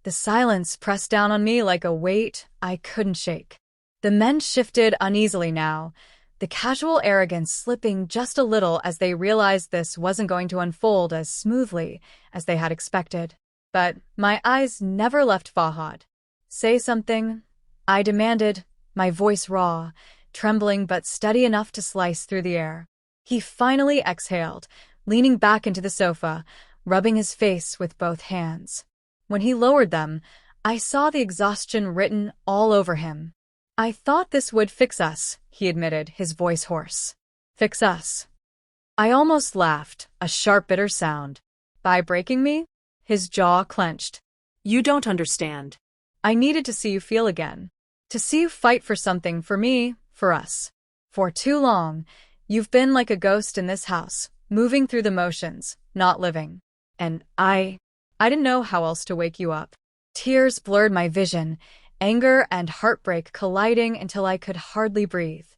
The silence pressed down on me like a weight I couldn't shake. The men shifted uneasily now, the casual arrogance slipping just a little as they realized this wasn't going to unfold as smoothly as they had expected. But my eyes never left Fahad. "Say something," I demanded, my voice raw, trembling but steady enough to slice through the air. He finally exhaled, leaning back into the sofa, rubbing his face with both hands. When he lowered them, I saw the exhaustion written all over him. "I thought this would fix us," he admitted, his voice hoarse. "Fix us?" I almost laughed, a sharp, bitter sound. "By breaking me?" His jaw clenched. You don't understand. "I needed to see you feel again. To see you fight for something, for me, for us. For too long, you've been like a ghost in this house, moving through the motions, not living. And I didn't know how else to wake you up." Tears blurred my vision, anger and heartbreak colliding until I could hardly breathe.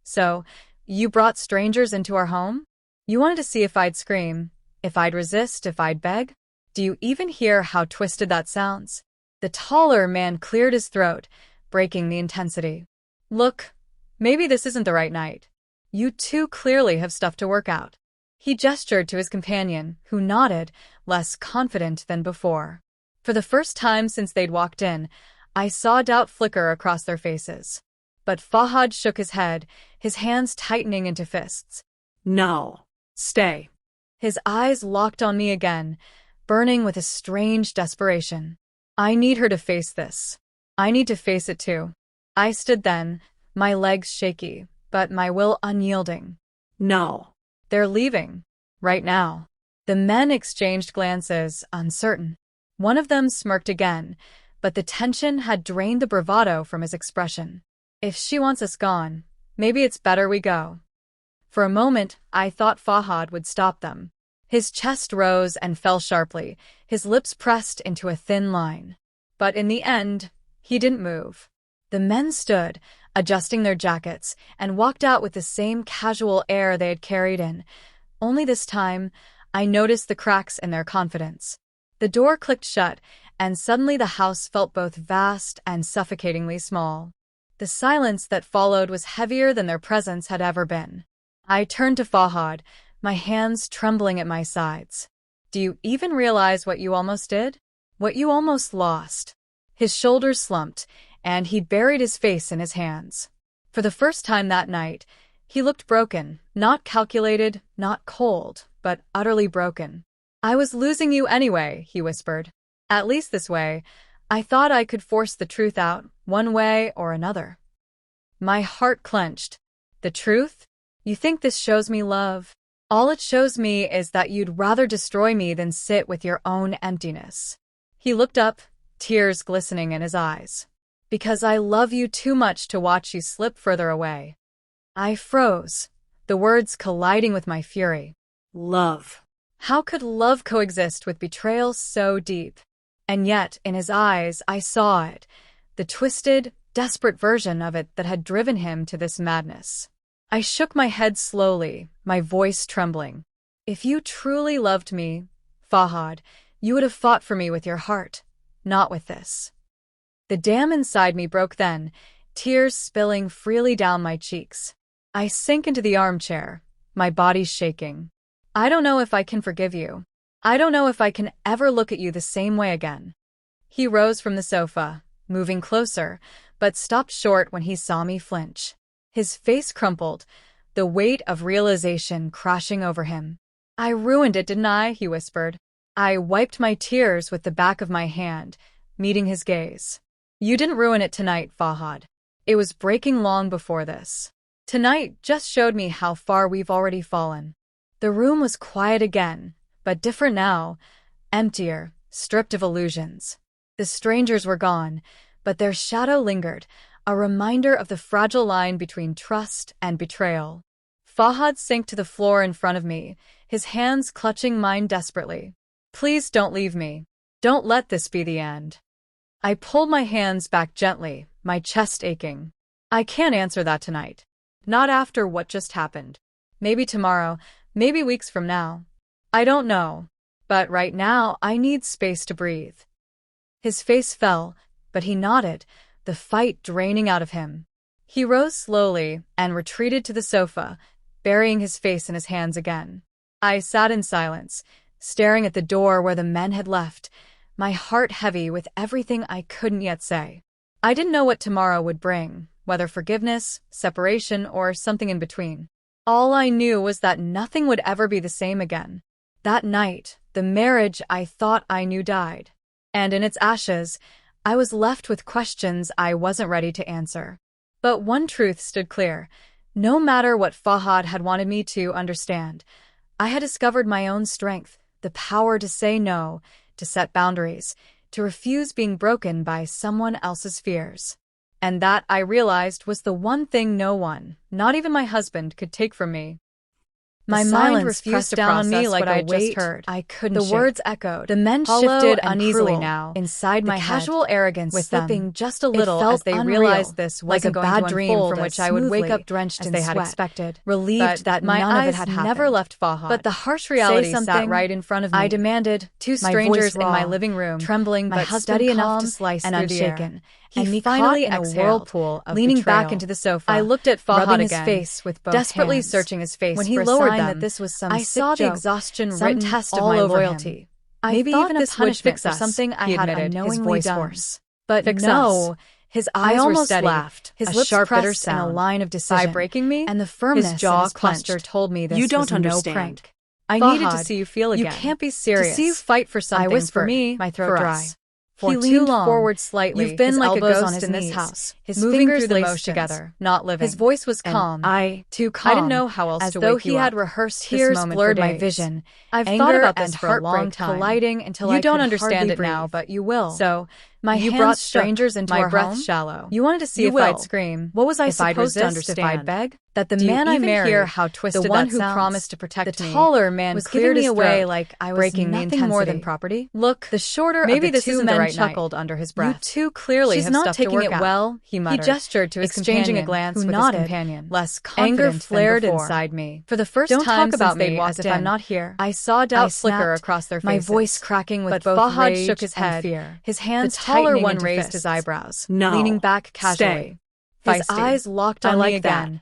"So, you brought strangers into our home? You wanted to see if I'd scream, if I'd resist, if I'd beg? Do you even hear how twisted that sounds?" The taller man cleared his throat, breaking the intensity. "Look, maybe this isn't the right night. You two clearly have stuff to work out." He gestured to his companion, who nodded, less confident than before. For the first time since they'd walked in, I saw doubt flicker across their faces. But Fahad shook his head, his hands tightening into fists. No. Stay. His eyes locked on me again, burning with a strange desperation. "I need her to face this. I need to face it too." I stood then, my legs shaky, but my will unyielding. No. "They're leaving. Right now." The men exchanged glances, uncertain. One of them smirked again, but the tension had drained the bravado from his expression. "If she wants us gone, maybe it's better we go." For a moment, I thought Fahad would stop them. His chest rose and fell sharply, his lips pressed into a thin line. But in the end, he didn't move. The men stood, adjusting their jackets, and walked out with the same casual air they had carried in. Only this time, I noticed the cracks in their confidence. The door clicked shut, and suddenly the house felt both vast and suffocatingly small. The silence that followed was heavier than their presence had ever been. I turned to Fahad, my hands trembling at my sides. "Do you even realize what you almost did? What you almost lost?" His shoulders slumped, and he buried his face in his hands. For the first time that night, he looked broken, not calculated, not cold, but utterly broken. "I was losing you anyway," he whispered. "At least this way, I thought I could force the truth out, one way or another." My heart clenched. "The truth? You think this shows me love? All it shows me is that you'd rather destroy me than sit with your own emptiness." He looked up, tears glistening in his eyes. "Because I love you too much to watch you slip further away." I froze, the words colliding with my fury. Love. How could love coexist with betrayal so deep? And yet, in his eyes, I saw it, the twisted, desperate version of it that had driven him to this madness. I shook my head slowly, my voice trembling. "If you truly loved me, Fahad, you would have fought for me with your heart, not with this." The dam inside me broke then, tears spilling freely down my cheeks. I sank into the armchair, my body shaking. "I don't know if I can forgive you. I don't know if I can ever look at you the same way again." He rose from the sofa, moving closer, but stopped short when he saw me flinch. His face crumpled, the weight of realization crashing over him. "I ruined it, didn't I?" he whispered. I wiped my tears with the back of my hand, meeting his gaze. "You didn't ruin it tonight, Fahad. It was breaking long before this. Tonight just showed me how far we've already fallen." The room was quiet again, but different now, emptier, stripped of illusions. The strangers were gone, but their shadow lingered, a reminder of the fragile line between trust and betrayal. Fahad sank to the floor in front of me, his hands clutching mine desperately. "Please don't leave me. Don't let this be the end." I pulled my hands back gently, my chest aching. "I can't answer that tonight. Not after what just happened. Maybe tomorrow, maybe weeks from now. I don't know. But right now, I need space to breathe." His face fell, but he nodded, the fight draining out of him. He rose slowly and retreated to the sofa, burying his face in his hands again. I sat in silence, staring at the door where the men had left, my heart heavy with everything I couldn't yet say. I didn't know what tomorrow would bring, whether forgiveness, separation, or something in between. All I knew was that nothing would ever be the same again. That night, the marriage I thought I knew died. And in its ashes, I was left with questions I wasn't ready to answer. But one truth stood clear. No matter what Fahad had wanted me to understand, I had discovered my own strength, the power to say no, to set boundaries, to refuse being broken by someone else's fears. And that, I realized, was the one thing no one, not even my husband, could take from me. My mind refused to down on me like a weight I couldn't shake. The words echoed. The men shifted uneasily now inside my head. Casual arrogance slipping just a little as they realized this was like a bad dream from which I would wake up drenched in sweat, as they had expected, relieved that my eyes had never left Fahad. But the harsh reality sat right in front of me. I demanded, two strangers in my living room, trembling but steady enough to slice and unshaken. He finally exhaled, a whirlpool of leaning betrayal. Back into the sofa. I looked at Fahad rubbing again, his face with both desperately hands. Searching his face when he lowered them. That this was some I saw the exhaustion written test of my loyalty. Maybe even a punishment for something I had unknowingly done. But no, his eyes were steady. Laughed. His lips sharp, bitter sound, in a line of decision. By breaking me, and the firmness his jaw in his posture told me this was no prank. I needed to see you feel again. You can't be serious. To see you fight for something. I whispered, for me, my throat dry. He leaned forward slightly. You've been like a ghost in this house. His fingers laced together, not living. His voice was calm. Too calm. I didn't know how else to wake you up. As though he had rehearsed this moment blurred my vision. I've thought about this for a long time. Colliding until you don't understand it now, but you will. So my hands brought strangers into our breath home? Shallow. You wanted to see if I'd scream. What was I supposed to understand? If I'd beg? That the man I married, hear how twisted the one who promised to protect me, the taller man, was giving me away like I was breaking nothing more than property. Look, the shorter maybe of the two men chuckled under his breath. You two clearly have stuff to work out. She's not taking it well, he muttered. He gestured to his exchanging a glance with his companion. Less confident anger flared inside me. For the first time since they'd walked in, as if I'm not here, I saw doubt flicker across their faces. My voice cracking with both rage shook his head. Fear. His hands taller one raised his eyebrows, leaning back casually. His eyes locked on me again.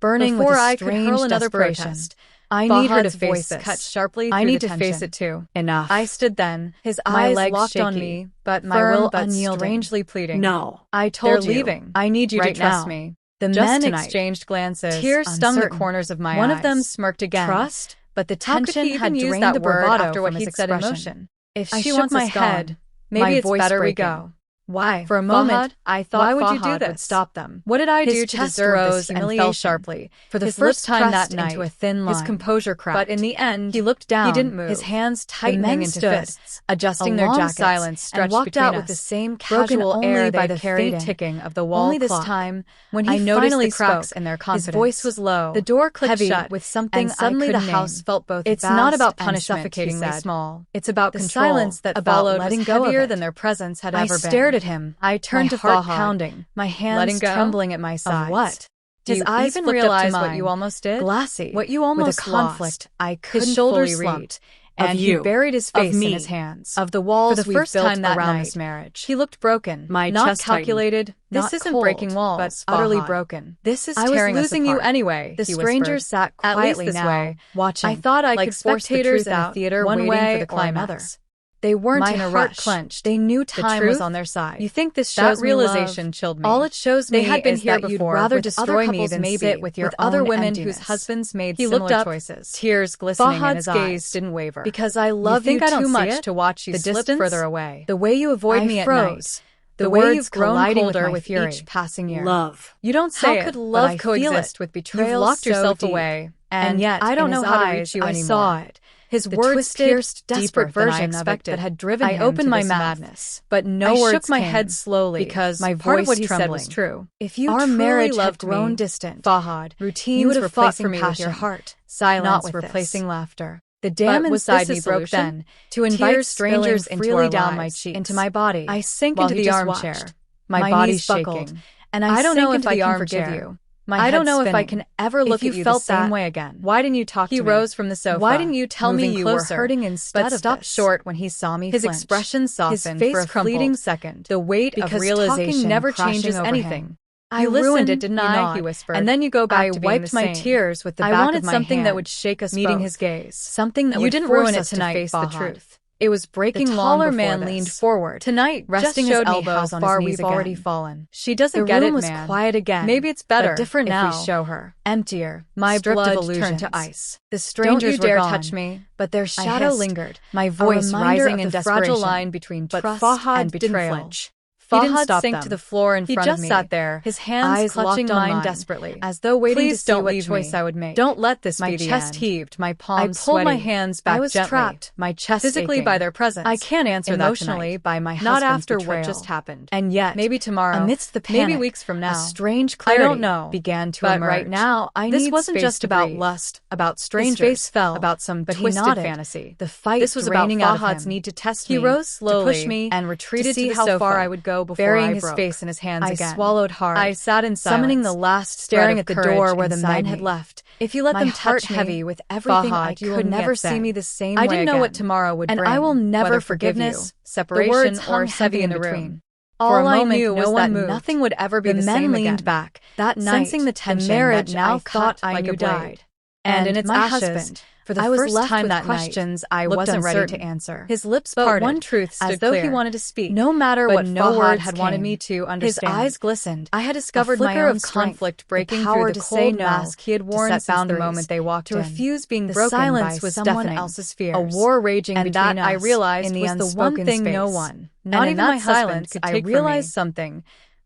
Burning before with a strange I could hurl another protest. I need her to face this. Cut sharply I need to face it too. Enough. I stood then, his eyes locked shaky, on me, but my will unyielding, strangely pleading. No. I told you. Leaving. I need you right to trust me. The men exchanged glances. Tears stung the corners of my eyes. One of them smirked again. Trust? But the tension had drained the bravado after what he'd said in motion. If she wants my head, maybe it's better we go. Why? For a moment, I thought why would you do this? Would stop them. What did I do to deserve this humiliation? And fell sharply. For the first time that night, into a thin line. His composure cracked. But in the end, he looked down. He didn't move. His hands tightening into fists, adjusting their jackets, silence stretched and walked out with the same casual air by the faint ticking of the wall only clock. This time, when he finally spoke, in their confidence. His voice was low. The door clicked shut with something and suddenly the house felt both it's not about punishment, suffocatingly small. It's about control. The silence that followed was heavier than their presence had ever been. I stared at him. I turned to Fahad, pounding, my hands trembling at my sides. Of what? His eyes even realized what you almost did? Glassy. What you almost with a conflict I couldn't his shoulders fully read. And he buried his face in his hands. Of the walls for the first time that around night, this marriage. He looked broken. My not chest calculated. This isn't cold, breaking walls, but utterly broken. This is tearing us apart. I was losing you anyway. The strangers sat quietly this way, watching. I thought I could force the truth in the theater one way for the climax. They weren't in a rush. Clenched. They knew time was on their side. You think this shows that realization me chilled me. All it shows me had been is here that before, you'd rather destroy me than sit with your other women whose husbands made similar choices. Tears glistening in his eyes. Fahad's gaze didn't waver. Because I love you too much to watch you slip further away. The way you avoid me at night. The way you've grown colder with each passing year. Love. You don't say it, how could love coexist with betrayal? You've locked yourself away, and yet I don't know how to reach you anymore. I saw it. His words pierced, desperate version of it that had driven him to this madness. But no words came. I shook my head slowly because my part of what he said was true. If you our marriage had grown distant, Fahad, routines you would have fought for me with your heart, silence not replacing laughter. The dam inside me broke then, to invite strangers freely down my cheeks, into my body. I sink into the armchair, my body shaking, and I don't know if I can forgive you. My I don't head know if I spinning. can ever look If you at you felt the same that way again. Why didn't you talk to He me? rose from the sofa. Why didn't you tell me moving you closer, were hurting instead but of stopped this? short when he saw me His flinch. expression softened His for face a fleeting crumpled. second. The weight Because of realization talking never crashing changes over anything. him. I You ruined listened, it, didn't you? nod, He whispered. and then you go back I to being wiped the my same. tears with the I back wanted of my something hand, that would shake us meeting both. his gaze. Something that You would didn't force ruin it us to tonight, face the Fahad. truth. It was breaking The long taller before man this. leaned forward. Tonight, resting just his showed me elbows how on far his knees we've already again. fallen. She doesn't The get room it, was man. quiet again. Maybe it's better but different if now. we show her. Emptier, My stripped blood of illusions. turned to ice. The Don't strangers you dare were gone, touch me. but their I shadow hissed, lingered. my A voice reminder rising of in the fragile desperation. line between But trust Fahad and didn't betrayal. flinch. He didn't Fahad stop sank them. to the floor in He front just of me, sat there, his hands eyes clutching locked on mine desperately, as though waiting Please to see don't what leave choice me. I would make. Don't let this My be the chest end. heaved, my I palms pulled my sweaty. hands back I was gently, trapped, my chest physically aching. by their presence. I can't answer emotionally that tonight. by my Not husband's after betrayal. what just happened. And yet, Maybe tomorrow, amidst the maybe panic, weeks from now, a strange I clarity don't know, began to but emerge. right now, I This need wasn't space just to about breathe. lust, about His strangers, face fell, about some but he twisted nodded. fantasy. The fight This was about draining out of Fahad's him. need to test He me, rose slowly to push me, and retreated to see the how sofa, far I would go before burying I his broke. face in his hands I again. swallowed hard. I sat in summoning silence, the last staring thread at the of door courage where the men inside had me. left. If you let My them heart touch me, heavy with everything Fahad, I you will couldn't never yet see say. me the same I way didn't know what again. tomorrow would And bring. I will never whether forgive you. forgiveness, The separation, words or hung heavy heavy in in the between. room. For For a a moment moment knew was no that one moved. nothing would ever be The the men same leaned again. back, That night, sensing the tension marriage that now I cut thought I like knew a blade. died. And And my my husband, husband, for the I was first left time with that questions night, I looked wasn't ready uncertain. to answer. His lips But parted, one truth stood as though he clear. wanted to speak. No matter but what no Fahad words had wanted came. me to His understand. eyes glistened. I had discovered A flicker my own of strength, conflict the breaking power through the to say cold no, mask he had to worn set since the boundaries, moment they walked to in. refuse being The broken silence by was someone deafening. else's fears. A war raging and between that I us realized in the was the one unspoken thing space. no one, And not in even that my husband, silence, could I take from realized me. something.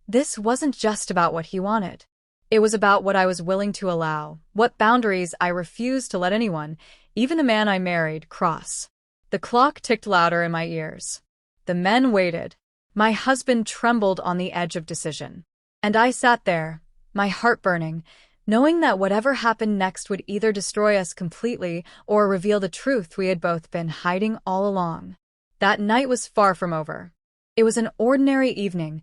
This wasn't just about what he wanted. It was about what I was willing to allow, what boundaries I refused to let anyone, even the man I married, cross. The clock ticked louder in my ears. The men waited. My husband trembled on the edge of decision. And I sat there, my heart burning, knowing that whatever happened next would either destroy us completely or reveal the truth we had both been hiding all along. That night was far from over. It was an ordinary evening,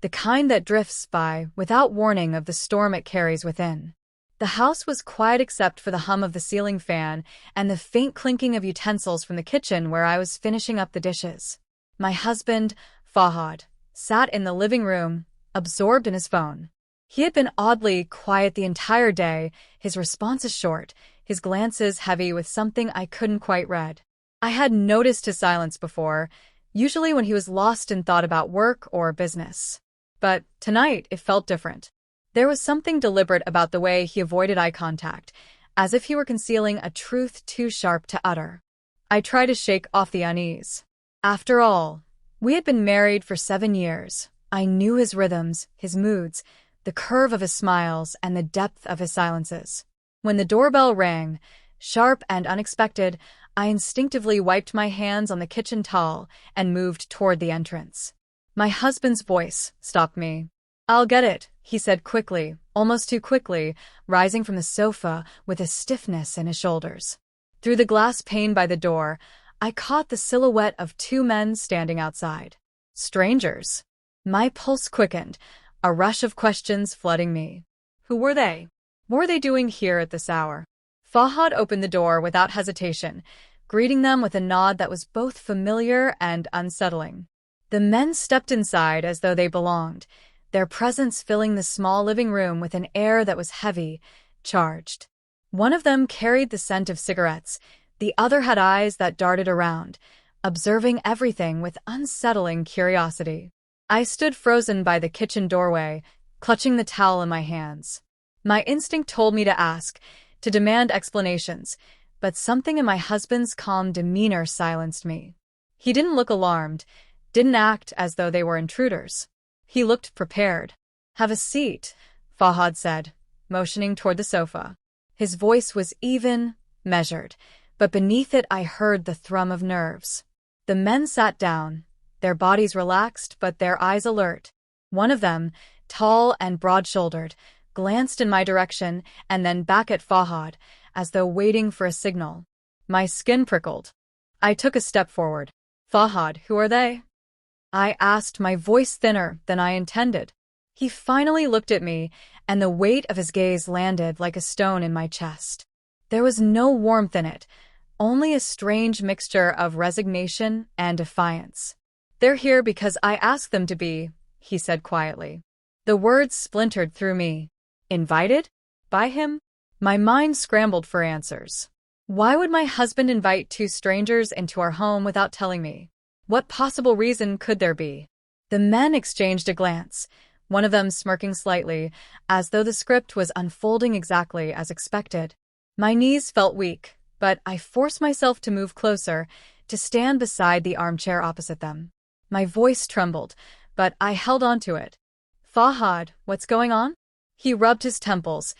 the kind that drifts by without warning of the storm it carries within. The house was quiet except for the hum of the ceiling fan and the faint clinking of utensils from the kitchen where I was finishing up the dishes. My husband, Fahad, sat in the living room, absorbed in his phone. He had been oddly quiet the entire day, his responses short, his glances heavy with something I couldn't quite read. I had noticed his silence before, usually when he was lost in thought about work or business. But tonight it felt different. There was something deliberate about the way he avoided eye contact, as if he were concealing a truth too sharp to utter. I tried to shake off the unease. After all, we had been married for 7 years. I knew his rhythms, his moods, the curve of his smiles, and the depth of his silences. When the doorbell rang, sharp and unexpected, I instinctively wiped my hands on the kitchen towel and moved toward the entrance. My husband's voice stopped me. "I'll get it," he said quickly, almost too quickly, rising from the sofa with a stiffness in his shoulders. Through the glass pane by the door, I caught the silhouette of 2 men standing outside. Strangers. My pulse quickened, a rush of questions flooding me. Who were they? What were they doing here at this hour? Fahad opened the door without hesitation, greeting them with a nod that was both familiar and unsettling. The men stepped inside as though they belonged, their presence filling the small living room with an air that was heavy, charged. One of them carried the scent of cigarettes, the other had eyes that darted around, observing everything with unsettling curiosity. I stood frozen by the kitchen doorway, clutching the towel in my hands. My instinct told me to ask, to demand explanations, but something in my husband's calm demeanor silenced me. He didn't look alarmed, didn't act as though they were intruders. He looked prepared. "Have a seat," Fahad said, motioning toward the sofa. His voice was even, measured, but beneath it I heard the thrum of nerves. The men sat down, their bodies relaxed but their eyes alert. One of them, tall and broad-shouldered, glanced in my direction and then back at Fahad, as though waiting for a signal. My skin prickled. I took a step forward. "Fahad, who are they?" I asked, my voice thinner than I intended. He finally looked at me, and the weight of his gaze landed like a stone in my chest. There was no warmth in it, only a strange mixture of resignation and defiance. "They're here because I asked them to be," he said quietly. The words splintered through me. Invited? By him? My mind scrambled for answers. Why would my husband invite two strangers into our home without telling me? What possible reason could there be? The men exchanged a glance, one of them smirking slightly, as though the script was unfolding exactly as expected. My knees felt weak, but I forced myself to move closer, to stand beside the armchair opposite them. My voice trembled, but I held on to it. "Fahad, what's going on?" He rubbed his temples,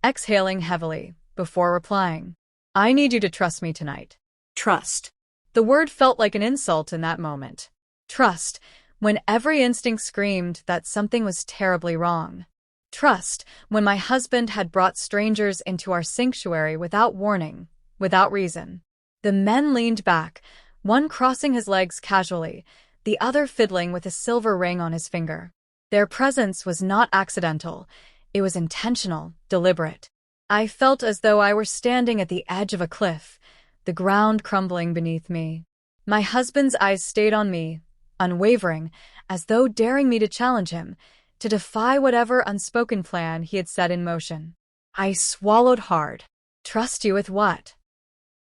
exhaling heavily, before replying. "I need you to trust me tonight." Trust. The word felt like an insult in that moment. Trust, when every instinct screamed that something was terribly wrong. Trust, when my husband had brought strangers into our sanctuary without warning, without reason. The men leaned back, one crossing his legs casually, the other fiddling with a silver ring on his finger. Their presence was not accidental. It was intentional, deliberate. I felt as though I were standing at the edge of a cliff, the ground crumbling beneath me. My husband's eyes stayed on me, unwavering, as though daring me to challenge him, to defy whatever unspoken plan he had set in motion. I swallowed hard. "Trust you with what?"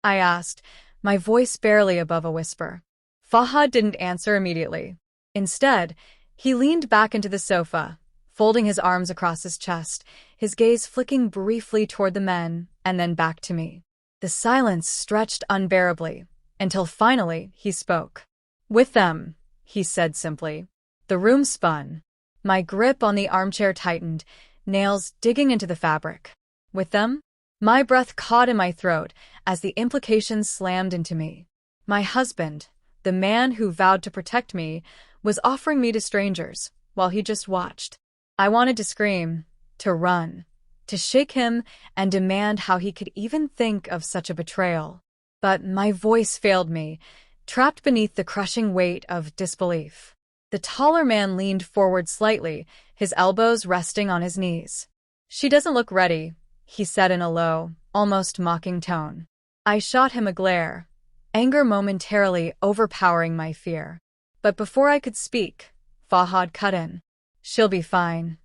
I asked, my voice barely above a whisper. Fahad didn't answer immediately. Instead, he leaned back into the sofa, folding his arms across his chest, his gaze flicking briefly toward the men and then back to me. The silence stretched unbearably, until finally he spoke. "With them," he said simply. The room spun. My grip on the armchair tightened, nails digging into the fabric. "With them?" My breath caught in my throat as the implications slammed into me. My husband, the man who vowed to protect me, was offering me to strangers, while he just watched. I wanted to scream, to run, to shake him and demand how he could even think of such a betrayal. But my voice failed me, trapped beneath the crushing weight of disbelief. The taller man leaned forward slightly, his elbows resting on his knees. "She doesn't look ready," he said in a low, almost mocking tone. I shot him a glare, anger momentarily overpowering my fear. But before I could speak, Fahad cut in. "She'll be fine."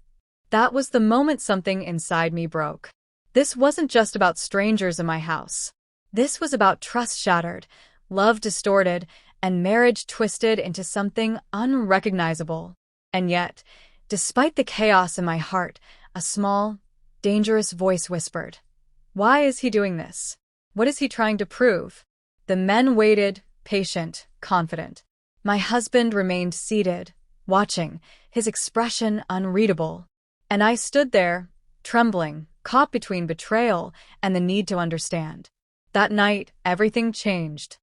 That was the moment something inside me broke. This wasn't just about strangers in my house. This was about trust shattered, love distorted, and marriage twisted into something unrecognizable. And yet, despite the chaos in my heart, a small, dangerous voice whispered, "Why is he doing this? What is he trying to prove?" The men waited, patient, confident. My husband remained seated, watching, his expression unreadable. And I stood there, trembling, caught between betrayal and the need to understand. That night, everything changed.